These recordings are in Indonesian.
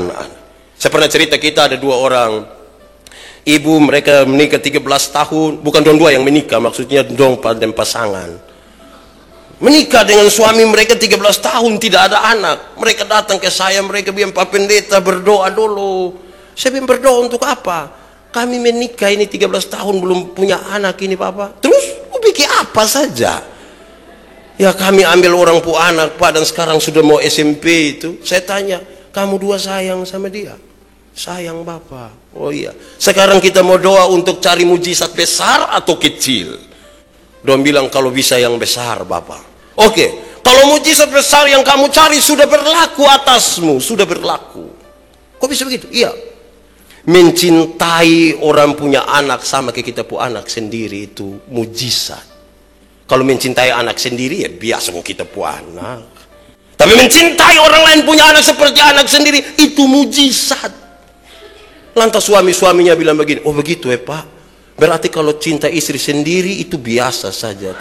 anak. Saya pernah cerita, kita ada 2 orang ibu, mereka menikah 13 tahun, bukan dua yang menikah, maksudnya dong dan pasangan. Menikah dengan suami mereka 13 tahun tidak ada anak. Mereka datang ke saya, mereka bilang, Pak Pendeta berdoa dulu. Saya bilang, berdoa untuk apa? Kami menikah ini 13 tahun belum punya anak ini Papa. Terus bikin apa saja? Ya kami ambil orang pu anak Pak, dan sekarang sudah mau SMP itu. Saya tanya, kamu 2 sayang sama dia? Sayang Bapak. Oh iya. Sekarang kita mau doa untuk cari mujizat besar atau kecil? Dia bilang, kalau bisa yang besar Bapak. Oke. Kalau mujizat besar yang kamu cari sudah berlaku atasmu, sudah berlaku. Kok bisa begitu? Iya. Mencintai orang punya anak sama kayak kita pu anak sendiri itu mujizat. Kalau mencintai anak sendiri ya biasa kok kita pu anak. Tapi mencintai orang lain punya anak seperti anak sendiri itu mujizat. Lantas suaminya bilang begini, oh begitu ya Pak. Berarti kalau cinta istri sendiri itu biasa saja.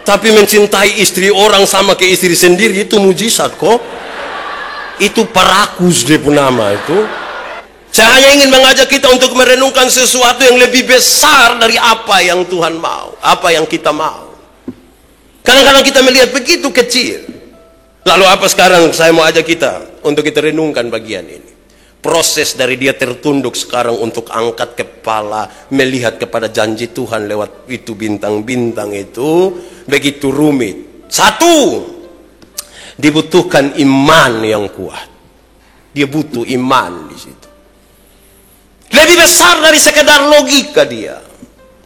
Tapi mencintai istri orang sama ke istri sendiri itu mujizat kok. Itu parakus dia pun nama itu. Saya hanya ingin mengajak kita untuk merenungkan sesuatu yang lebih besar dari apa yang Tuhan mau, apa yang kita mau. Kadang-kadang kita melihat begitu kecil. Lalu apa sekarang saya mau ajak kita untuk kita renungkan bagian ini. Proses dari dia tertunduk sekarang untuk angkat kepala, melihat kepada janji Tuhan lewat itu bintang-bintang itu begitu rumit. 1, dibutuhkan iman yang kuat. Dia butuh iman di situ. Lebih besar dari sekedar logika dia.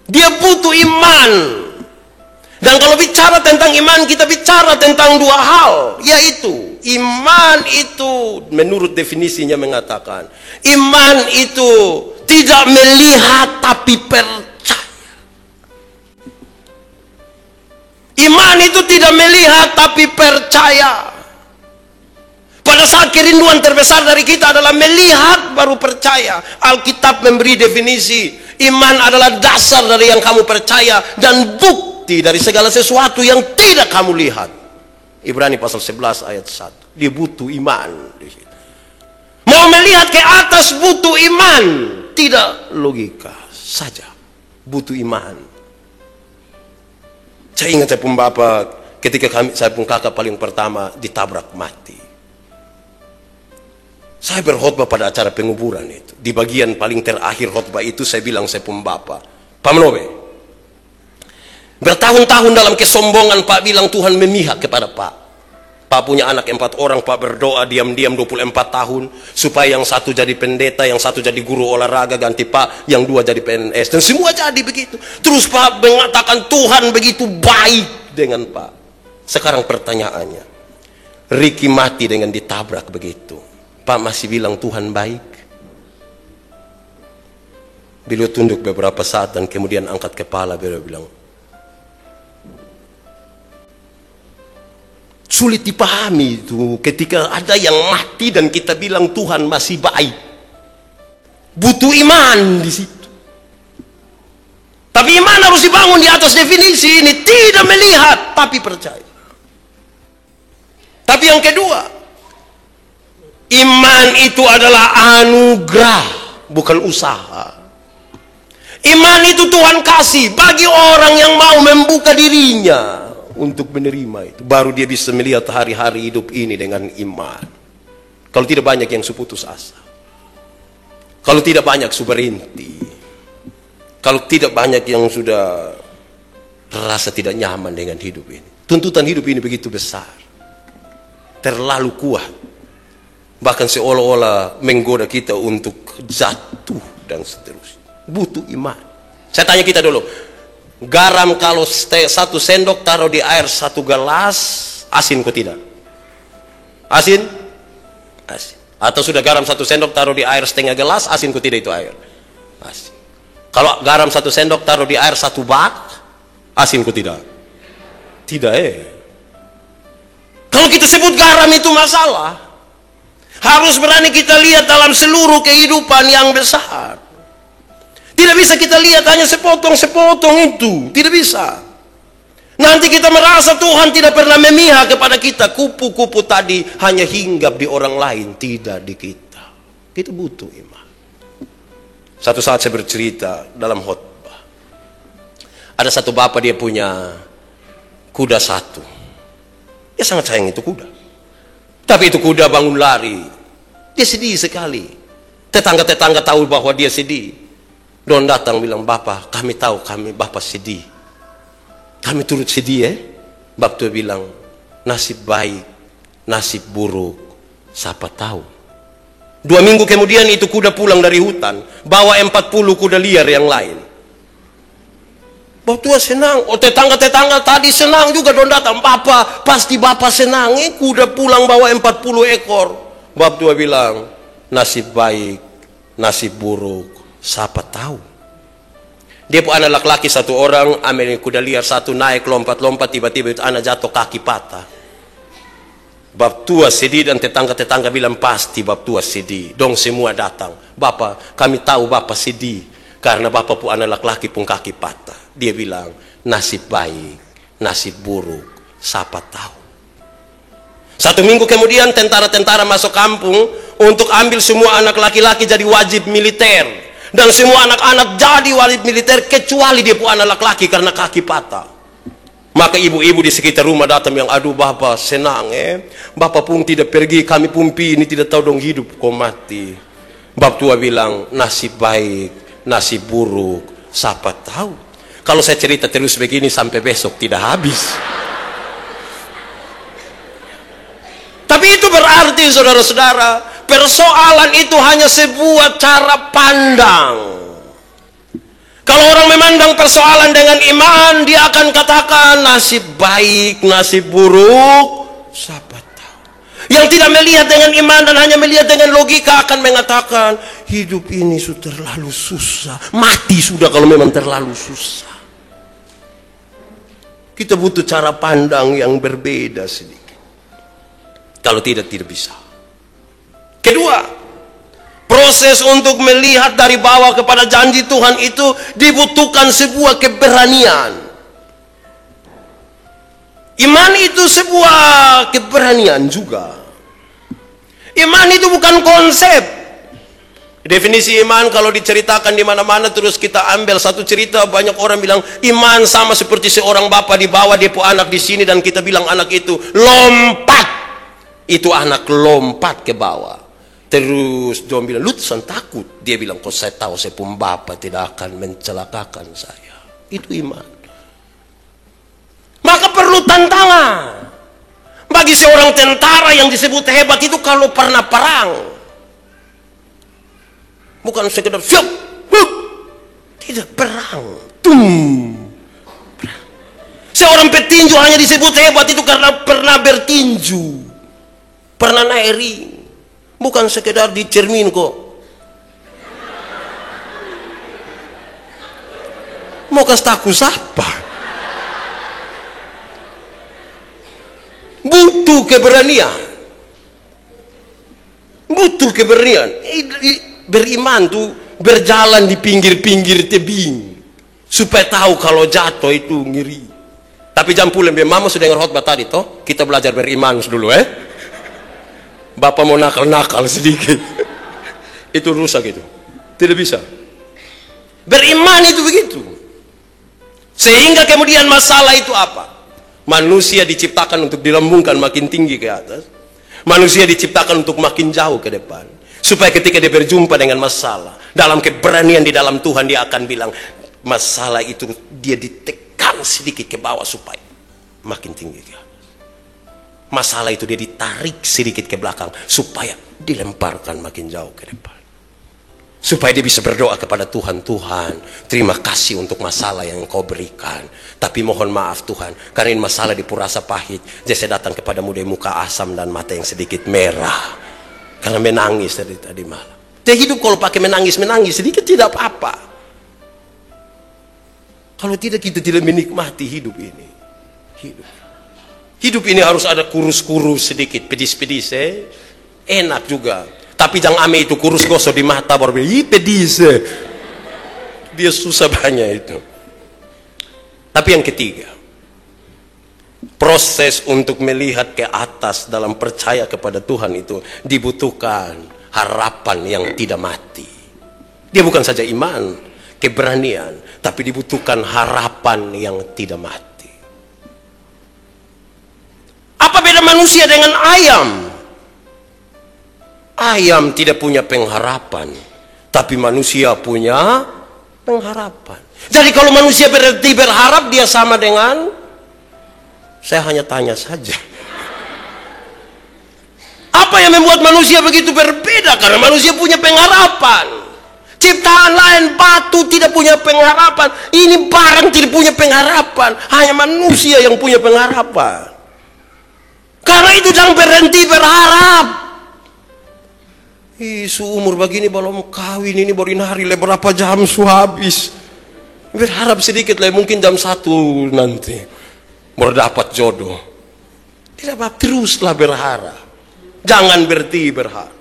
Dia butuh iman. Dan kalau bicara tentang iman, kita bicara tentang 2 hal, yaitu iman itu menurut definisinya mengatakan, iman itu tidak melihat tapi percaya. Iman itu tidak melihat tapi percaya. Pada saat kerinduan terbesar dari kita adalah melihat baru percaya. Alkitab memberi definisi, iman adalah dasar dari yang kamu percaya dan bukti dari segala sesuatu yang tidak kamu lihat. Ibrani pasal 11 ayat 1. Dia butuh iman. Mau melihat ke atas butuh iman, tidak logika saja, butuh iman. Saya ingat saya pun bapak ketika saya pun kakak paling pertama ditabrak mati. Saya berkhotbah pada acara penguburan itu. Di bagian paling terakhir khotbah itu saya bilang saya pun bapak, Pak Menobe, bertahun-tahun dalam kesombongan Pak bilang Tuhan memihak kepada Pak. Pak punya anak 4 orang, Pak berdoa diam-diam 24 tahun supaya yang satu jadi pendeta, yang satu jadi guru olahraga, ganti Pak, yang 2 jadi PNS, dan semua jadi begitu. Terus Pak mengatakan Tuhan begitu baik dengan Pak. Sekarang pertanyaannya, Ricky mati dengan ditabrak begitu, Pak masih bilang Tuhan baik? Beliau tunduk beberapa saat dan kemudian angkat kepala, beliau bilang, sulit dipahami itu ketika ada yang mati dan kita bilang Tuhan masih baik. Butuh iman di situ. Tapi iman harus dibangun di atas definisi ini, tidak melihat tapi percaya. Tapi yang kedua, iman itu adalah anugerah, bukan usaha. Iman itu Tuhan kasih bagi orang yang mau membuka dirinya untuk menerima itu. Baru dia bisa melihat hari-hari hidup ini dengan iman. Kalau tidak banyak yang seputus asa. Kalau tidak banyak berhenti. Kalau tidak banyak yang sudah rasa tidak nyaman dengan hidup ini. Tuntutan hidup ini begitu besar. Terlalu kuat. Bahkan seolah-olah menggoda kita untuk jatuh dan seterusnya. Butuh iman. Saya tanya kita dulu. Garam kalau 1 sendok taruh di air 1 gelas, asin kok tidak? Asin? Asin. Atau sudah garam 1 sendok taruh di air setengah gelas, asin kok tidak itu air? Asin. Kalau garam 1 sendok taruh di air 1 bak, asin kok tidak? Tidak Kalau kita sebut garam itu masalah, harus berani kita lihat dalam seluruh kehidupan yang besar. Tidak bisa kita lihat hanya sepotong-sepotong itu. Tidak bisa. Nanti kita merasa Tuhan tidak pernah memihak kepada kita. Kupu-kupu tadi hanya hinggap di orang lain, tidak di kita. Kita butuh iman. Satu saat saya bercerita dalam khotbah. Ada satu bapak, dia punya kuda satu. Dia sangat sayang itu kuda. Tapi itu kuda bangun lari. Dia sedih sekali. Tetangga-tetangga tahu bahwa dia sedih. Don datang bilang, "Bapak, kami tahu Bapak sedih. Kami turut sedih ya." Bapak tua bilang, "Nasib baik, nasib buruk, siapa tahu." 2 minggu kemudian itu kuda pulang dari hutan, bawa 40 kuda liar yang lain. Bapak tua senang. Oh, tetangga-tetangga tadi senang juga don datang. "Bapak, pasti Bapak senang. Kuda pulang bawa 40 ekor. Bapak tua bilang, "Nasib baik, nasib buruk, siapa tahu." Dia pun anak laki-laki satu orang, ambil kuda liar satu, naik lompat-lompat, tiba-tiba itu anak jatuh, kaki patah. Bab tua sedih dan tetangga-tetangga bilang, "Pasti bab tua sedih." Dong semua datang. "Bapak, kami tahu Bapak sedih karena Bapak pun anak laki-laki pun kaki patah." Dia bilang, "Nasib baik, nasib buruk, siapa tahu." 1 minggu kemudian tentara-tentara masuk kampung untuk ambil semua anak laki-laki jadi wajib militer. Dan semua anak-anak jadi wajib militer kecuali dia pun anak laki-laki karena kaki patah. Maka ibu-ibu di sekitar rumah datang yang, "Aduh Bapak senang Bapak pun tidak pergi, kami pun ini tidak tahu dong hidup kok mati." Bapak tua bilang, "Nasib baik, nasib buruk, siapa tahu." Kalau saya cerita terus begini sampai besok tidak habis. Tapi itu berarti saudara-saudara, persoalan itu hanya sebuah cara pandang. Kalau orang memandang persoalan dengan iman, dia akan katakan nasib baik, nasib buruk, siapa tahu. Yang tidak melihat dengan iman dan hanya melihat dengan logika akan mengatakan, hidup ini sudah terlalu susah, mati sudah kalau memang terlalu susah. Kita butuh cara pandang yang berbeda sedikit. Kalau tidak bisa. Kedua, proses untuk melihat dari bawah kepada janji Tuhan itu dibutuhkan sebuah keberanian. Iman itu sebuah keberanian juga. Iman itu bukan konsep. Definisi iman kalau diceritakan di mana-mana terus kita ambil satu cerita, banyak orang bilang iman sama seperti seorang bapak di bawah, dia pun anak di sini dan kita bilang anak itu lompat. Itu anak lompat ke bawah. Terus John bilang, "Lu takut?" Dia bilang, "Kok saya tahu saya pun bapak tidak akan mencelakakan saya." Itu iman. Maka perlu tantangan. Bagi seorang tentara yang disebut hebat itu kalau pernah perang. Bukan sekedar siap, tidak perang. Seorang petinju hanya disebut hebat itu karena pernah bertinju. Pernah naik ring, bukan sekedar di cermin kok. Mau kasih tahu siapa? Butuh keberanian. Butuh keberanian. Beriman tuh berjalan di pinggir-pinggir tebing supaya tahu kalau jatuh itu ngeri. Tapi jam pulang, mama sudah dengar khotbah tadi toh, kita belajar beriman dulu Bapak mau nakal-nakal sedikit. Itu rusak itu. Tidak bisa. Beriman itu begitu. Sehingga kemudian masalah itu apa? Manusia diciptakan untuk dilambungkan makin tinggi ke atas. Manusia diciptakan untuk makin jauh ke depan. Supaya ketika dia berjumpa dengan masalah, dalam keberanian di dalam Tuhan dia akan bilang, masalah itu dia ditekan sedikit ke bawah supaya makin tinggi ke atas. Masalah itu dia ditarik sedikit ke belakang supaya dilemparkan makin jauh ke depan. Supaya dia bisa berdoa kepada Tuhan, "Tuhan, terima kasih untuk masalah yang Engkau berikan. Tapi mohon maaf Tuhan, karena ini masalah di Purasa pahit. Jadi saya datang kepadamu dari muka asam dan mata yang sedikit merah. Karena menangis dari tadi malam." Dia hidup kalau pakai menangis sedikit tidak apa-apa. Kalau tidak, kita tidak menikmati hidup ini. Hidup ini harus ada kurus-kurus sedikit, pedis-pedis enak juga. Tapi jangan ame itu kurus gosok di mata baru bilang, pedis dia susah banyak itu. Tapi yang ketiga, Proses untuk melihat ke atas dalam percaya kepada Tuhan itu dibutuhkan harapan yang tidak mati. Dia bukan saja iman, keberanian, tapi dibutuhkan harapan yang tidak mati. Apa beda manusia dengan ayam? Ayam tidak punya pengharapan, tapi manusia punya pengharapan. Jadi kalau manusia berarti berharap, dia sama dengan, saya hanya tanya saja. Apa yang membuat manusia begitu berbeda? Karena manusia punya pengharapan. Ciptaan lain, batu tidak punya pengharapan. Ini barang tidak punya pengharapan. Hanya manusia yang punya pengharapan. Karena itu jangan berhenti berharap. Seumur begini belum kawin, ini baru hari berapa jam habis. Berharap sedikit lah, mungkin jam 1 nanti baru dapat jodoh. Tidak apa, teruslah berharap. Jangan berhenti berharap.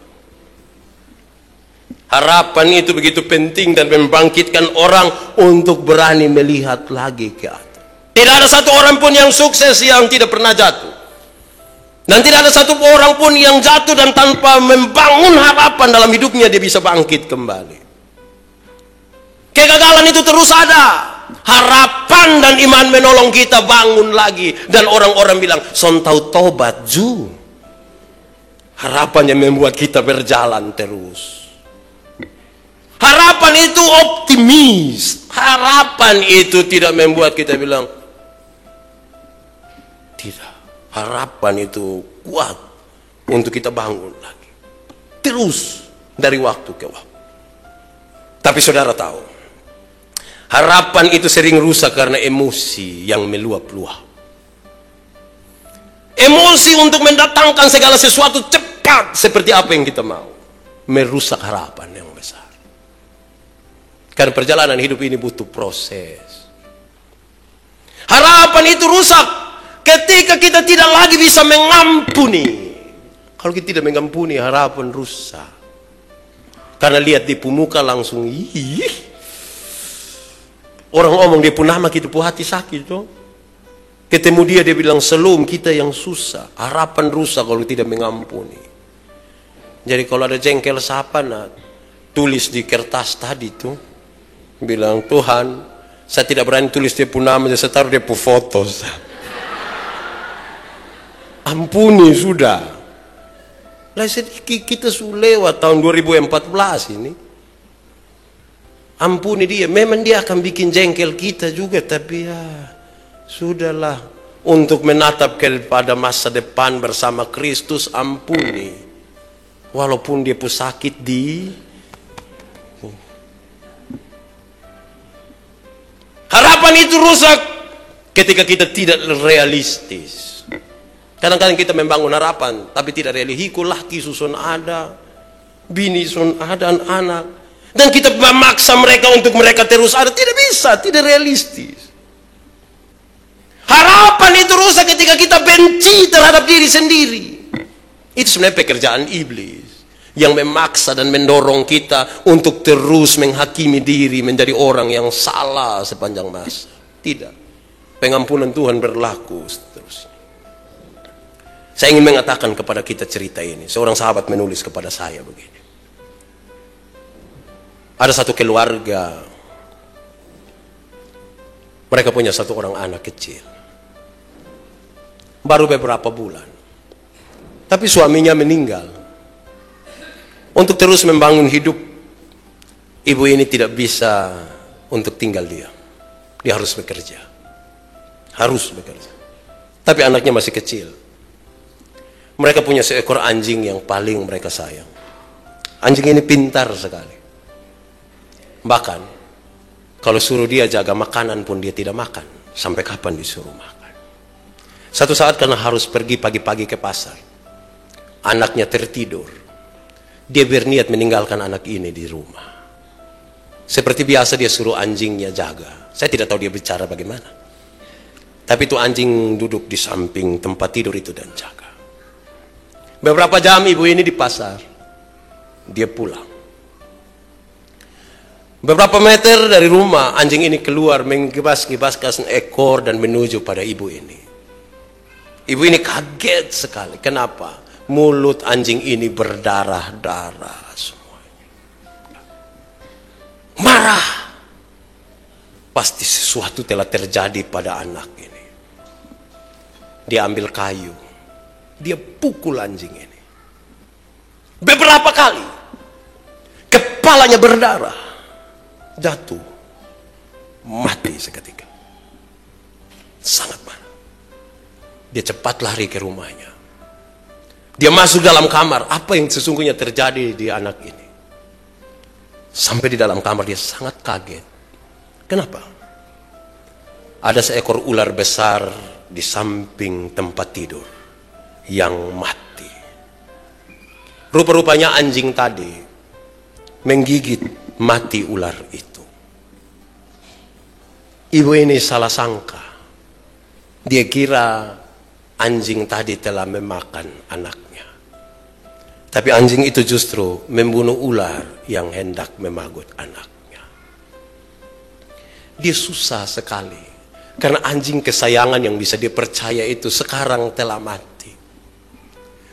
Harapan itu begitu penting dan membangkitkan orang untuk berani melihat lagi ke atas. Tidak ada satu orang pun yang sukses yang tidak pernah jatuh. Dan tidak ada satu orang pun yang jatuh dan tanpa membangun harapan dalam hidupnya dia bisa bangkit kembali. Kegagalan itu terus ada. Harapan dan iman menolong kita bangun lagi. Dan orang-orang bilang, son tahu tobat ju. Harapan yang membuat kita berjalan terus. Harapan itu optimis. Harapan itu tidak membuat kita bilang, tidak. Harapan itu kuat untuk kita bangun lagi. Terus dari waktu ke waktu. Tapi saudara tahu, harapan itu sering rusak karena emosi yang meluap-luap. Emosi untuk mendatangkan segala sesuatu cepat seperti apa yang kita mau. Merusak harapan yang besar. Karena perjalanan hidup ini butuh proses. Harapan itu rusak ketika kita tidak lagi bisa mengampuni. Kalau kita tidak mengampuni, harapan rusak. Karena lihat di muka langsung, orang ngomong dia pun nama kita pun hati sakit tuh. Ketemu dia bilang selum kita yang susah. Harapan rusak kalau tidak mengampuni. Jadi kalau ada jengkel siapa, tulis di kertas tadi tuh, bilang Tuhan, saya tidak berani tulis dia pun nama, saya taruh dia pun foto. Ampuni sudah. Lah sedikit kita sudah lewat tahun 2014 ini. Ampuni dia. Memang dia akan bikin jengkel kita juga, tapi ya sudahlah. Untuk menatap kepada masa depan bersama Kristus, ampuni. Walaupun dia pun sakit di. Harapan itu rusak ketika kita tidak realistis. Kadang-kadang kita membangun harapan, tapi tidak realistis. Laki susun ada, bini susun ada, anak. Dan kita memaksa mereka untuk mereka terus ada. Tidak bisa, tidak realistis. Harapan itu rusak ketika kita benci terhadap diri sendiri. Itu sebenarnya pekerjaan iblis. Yang memaksa dan mendorong kita untuk terus menghakimi diri, menjadi orang yang salah sepanjang masa. Tidak. Pengampunan Tuhan berlaku seterusnya. Saya ingin mengatakan kepada kita cerita ini. Seorang sahabat menulis kepada saya begini. Ada satu keluarga. Mereka punya satu orang anak kecil. Baru beberapa bulan. Tapi suaminya meninggal. Untuk terus membangun hidup, ibu ini tidak bisa untuk tinggal diam. Dia harus bekerja. Harus bekerja. Tapi anaknya masih kecil. Mereka punya seekor anjing yang paling mereka sayang. Anjing ini pintar sekali. Bahkan, kalau suruh dia jaga makanan pun dia tidak makan. Sampai kapan disuruh makan. Satu saat karena harus pergi pagi-pagi ke pasar. Anaknya tertidur. Dia berniat meninggalkan anak ini di rumah. Seperti biasa dia suruh anjingnya jaga. Saya tidak tahu dia bicara bagaimana. Tapi itu anjing duduk di samping tempat tidur itu dan jaga. Beberapa jam ibu ini di pasar. Dia pulang. Beberapa meter dari rumah, anjing ini keluar menggebas-gebaskan ekor dan menuju pada ibu ini. Ibu ini kaget sekali. Kenapa? Mulut anjing ini berdarah-darah semuanya. Marah. Pasti sesuatu telah terjadi pada anak ini. Dia ambil kayu. Dia pukul anjing ini. Beberapa kali. Kepalanya berdarah. Jatuh. Mati seketika. Sangat marah. Dia cepat lari ke rumahnya. Dia masuk dalam kamar. Apa yang sesungguhnya terjadi di anak ini? Sampai di dalam kamar dia sangat kaget. Kenapa? Ada seekor ular besar di samping tempat tidur yang mati. Rupa-rupanya anjing tadi menggigit mati ular itu. Ibu ini salah sangka. Dia kira anjing tadi telah memakan anaknya. Tapi anjing itu justru membunuh ular yang hendak memagut anaknya. Dia susah sekali. Karena anjing kesayangan yang bisa dipercaya itu sekarang telah mati.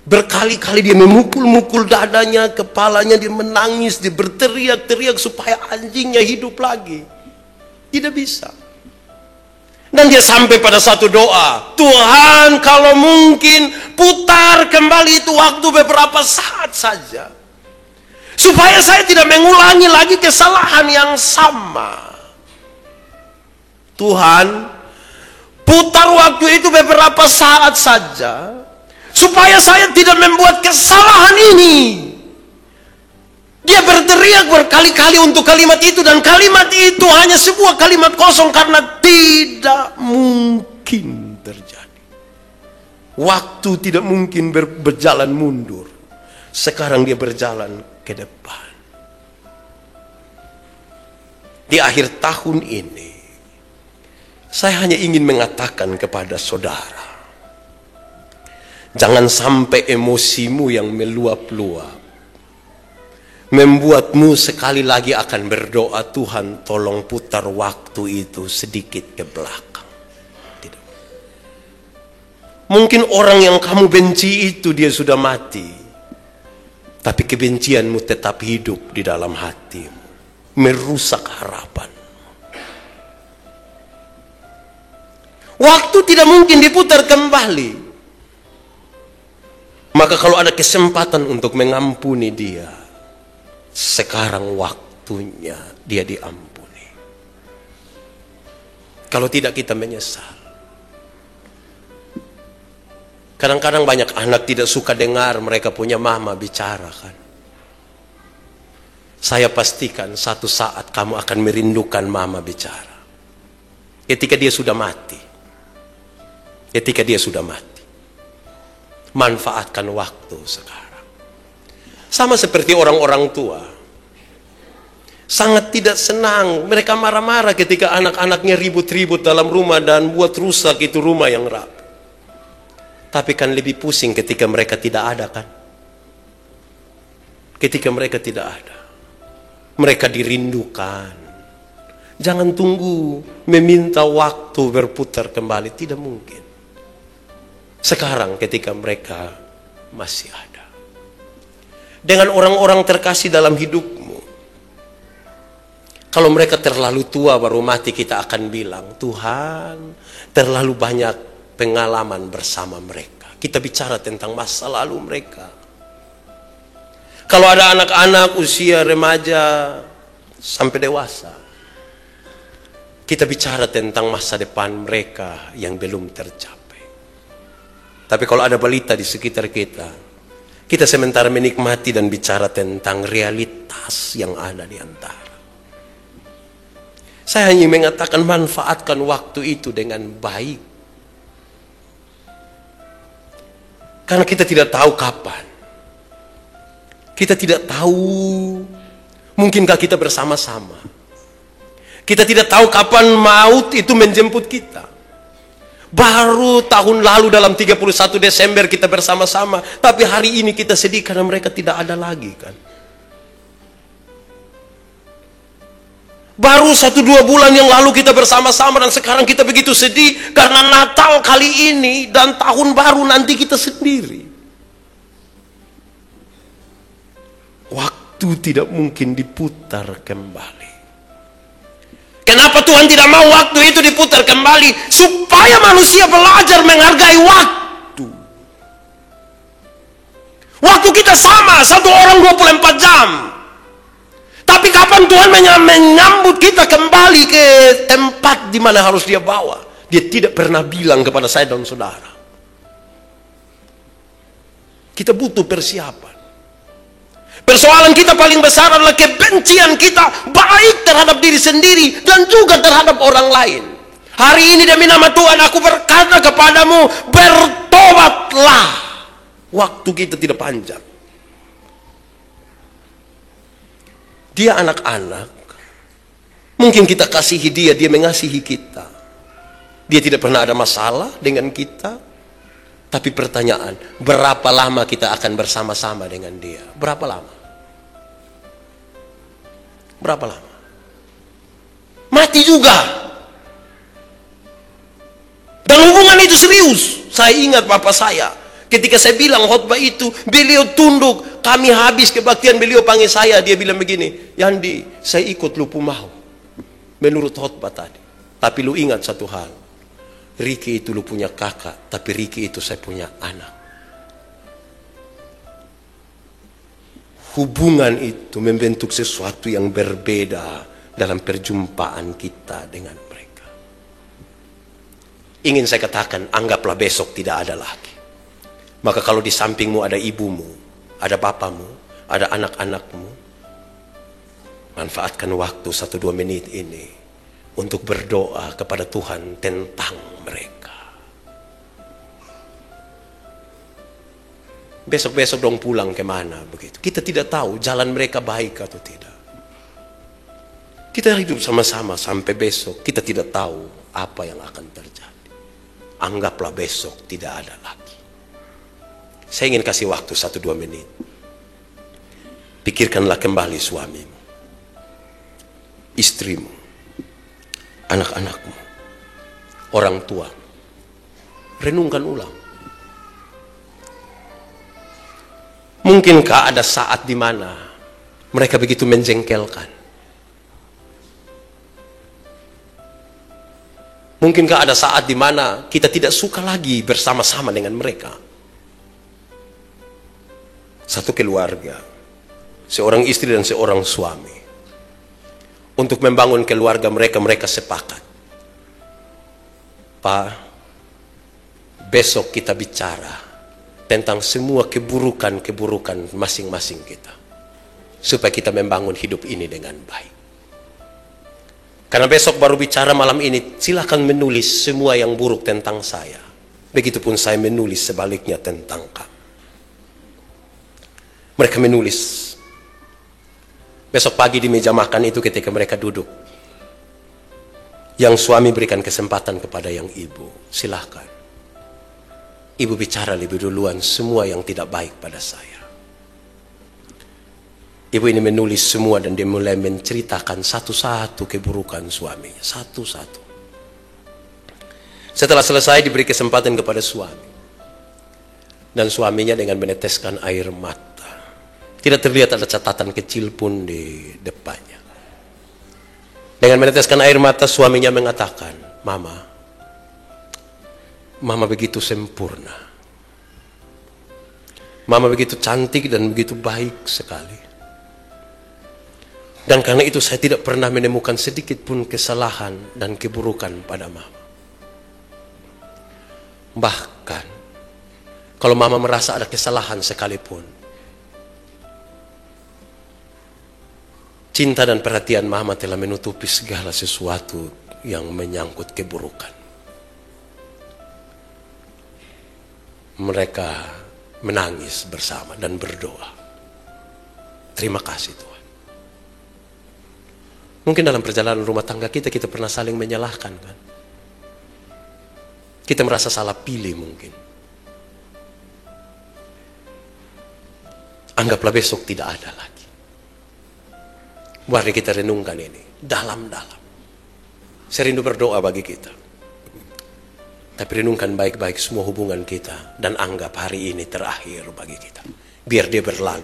Berkali-kali dia memukul-mukul dadanya, kepalanya, dia menangis, dia berteriak-teriak supaya anjingnya hidup lagi. Tidak bisa. Dan dia sampai pada satu doa. Tuhan, kalau mungkin putar kembali itu waktu beberapa saat saja. Supaya saya tidak mengulangi lagi kesalahan yang sama. Tuhan, putar waktu itu beberapa saat saja. Supaya saya tidak membuat kesalahan ini. Dia berteriak berkali-kali untuk kalimat itu. Dan kalimat itu hanya sebuah kalimat kosong. Karena tidak mungkin terjadi. Waktu tidak mungkin berjalan mundur. Sekarang dia berjalan ke depan. Di akhir tahun ini, saya hanya ingin mengatakan kepada saudara, jangan sampai emosimu yang meluap-luap membuatmu sekali lagi akan berdoa, Tuhan tolong putar waktu itu sedikit ke belakang. Tidak. Mungkin orang yang kamu benci itu dia sudah mati, tapi kebencianmu tetap hidup di dalam hatimu, merusak harapan. Waktu tidak mungkin diputar kembali. Maka kalau ada kesempatan untuk mengampuni dia, sekarang waktunya dia diampuni. Kalau tidak kita menyesal. Kadang-kadang banyak anak tidak suka dengar mereka punya mama bicara kan. Saya pastikan satu saat kamu akan merindukan mama bicara. Ketika dia sudah mati. Ketika dia sudah mati. Manfaatkan waktu sekarang. Sama seperti orang-orang tua. Sangat tidak senang. Mereka marah-marah ketika anak-anaknya ribut-ribut dalam rumah dan buat rusak itu rumah yang rapi. Tapi kan lebih pusing ketika mereka tidak ada kan. Ketika mereka tidak ada. Mereka dirindukan. Jangan tunggu meminta waktu berputar kembali. Tidak mungkin. Sekarang ketika mereka masih ada. Dengan orang-orang terkasih dalam hidupmu. Kalau mereka terlalu tua baru mati, kita akan bilang, Tuhan, terlalu banyak pengalaman bersama mereka. Kita bicara tentang masa lalu mereka. Kalau ada anak-anak usia remaja sampai dewasa, kita bicara tentang masa depan mereka yang belum tercapai. Tapi kalau ada balita di sekitar kita, kita sementara menikmati dan bicara tentang realitas yang ada di antara. Saya hanya mengatakan manfaatkan waktu itu dengan baik. Karena kita tidak tahu kapan. Kita tidak tahu mungkinkah kita bersama-sama. Kita tidak tahu kapan maut itu menjemput kita. Baru tahun lalu dalam 31 Desember kita bersama-sama. Tapi hari ini kita sedih karena mereka tidak ada lagi kan. Baru 1-2 bulan yang lalu kita bersama-sama dan sekarang kita begitu sedih karena Natal kali ini dan tahun baru nanti kita sendiri. Waktu tidak mungkin diputar kembali. Kenapa Tuhan tidak mau waktu itu diputar kembali? Supaya manusia belajar menghargai waktu. Waktu kita sama, satu orang 24 jam. Tapi kapan Tuhan menyambut kita kembali ke tempat di mana harus dia bawa? Dia tidak pernah bilang kepada saya dan saudara. Kita butuh persiapan. Persoalan kita paling besar adalah kebencian kita baik terhadap diri sendiri dan juga terhadap orang lain. Hari ini demi nama Tuhan aku berkata kepadamu, bertobatlah. Waktu kita tidak panjang. Dia anak-anak, mungkin kita kasihi dia, dia mengasihi kita. Dia tidak pernah ada masalah dengan kita. Tapi pertanyaan, berapa lama kita akan bersama-sama dengan dia? Berapa lama? Berapa lama? Mati juga. Dan hubungan itu serius. Saya ingat bapak saya. Ketika saya bilang khotbah itu, beliau tunduk. Kami habis kebaktian, beliau panggil saya. Dia bilang begini, Yandi, saya ikut lu mau. Menurut khotbah tadi. Tapi lu ingat satu hal. Riki itu lu punya kakak, tapi Riki itu saya punya anak. Hubungan itu membentuk sesuatu yang berbeda dalam perjumpaan kita dengan mereka. Ingin saya katakan, anggaplah besok tidak ada lagi. Maka kalau di sampingmu ada ibumu, ada bapamu, ada anak-anakmu, manfaatkan waktu 1-2 menit ini untuk berdoa kepada Tuhan tentang mereka. Besok-besok dong pulang kemana begitu. Kita tidak tahu jalan mereka baik atau tidak. Kita hidup sama-sama sampai besok. Kita tidak tahu apa yang akan terjadi. Anggaplah besok tidak ada lagi. Saya ingin kasih waktu 1-2 menit. Pikirkanlah kembali suamimu, istrimu, anak-anakmu, orang tua. Renungkan ulang. Mungkinkah ada saat di mana mereka begitu menjengkelkan? Mungkinkah ada saat di mana kita tidak suka lagi bersama-sama dengan mereka? Satu keluarga, seorang istri dan seorang suami, untuk membangun keluarga mereka sepakat. Pak, besok kita bicara tentang semua keburukan masing-masing kita, supaya kita membangun hidup ini dengan baik. Karena besok baru bicara malam ini, silakan menulis semua yang buruk tentang saya. Begitupun saya menulis sebaliknya tentang kamu. Mereka menulis. Besok pagi di meja makan itu ketika mereka duduk, yang suami berikan kesempatan kepada yang ibu, silahkan. Ibu bicara lebih duluan semua yang tidak baik pada saya. Ibu ini menulis semua dan dia mulai menceritakan satu-satu keburukan suaminya. Satu-satu. Setelah selesai diberi kesempatan kepada suami. Dan suaminya dengan meneteskan air mata. Tidak terlihat ada catatan kecil pun di depannya. Dengan meneteskan air mata suaminya mengatakan, Mama begitu sempurna. Mama begitu cantik dan begitu baik sekali. Dan karena itu saya tidak pernah menemukan sedikit pun kesalahan dan keburukan pada Mama. Bahkan, kalau Mama merasa ada kesalahan sekalipun, cinta dan perhatian Mama telah menutupi segala sesuatu yang menyangkut keburukan. Mereka menangis bersama dan berdoa. Terima kasih Tuhan. Mungkin dalam perjalanan rumah tangga kita pernah saling menyalahkan kan. Kita merasa salah pilih mungkin. Anggaplah besok tidak ada lagi. Mari kita renungkan ini. dalam-dalam. Saya rindu berdoa bagi kita. Tapi renungkan baik-baik semua hubungan kita dan anggap hari ini terakhir bagi kita. Biar dia berlalu.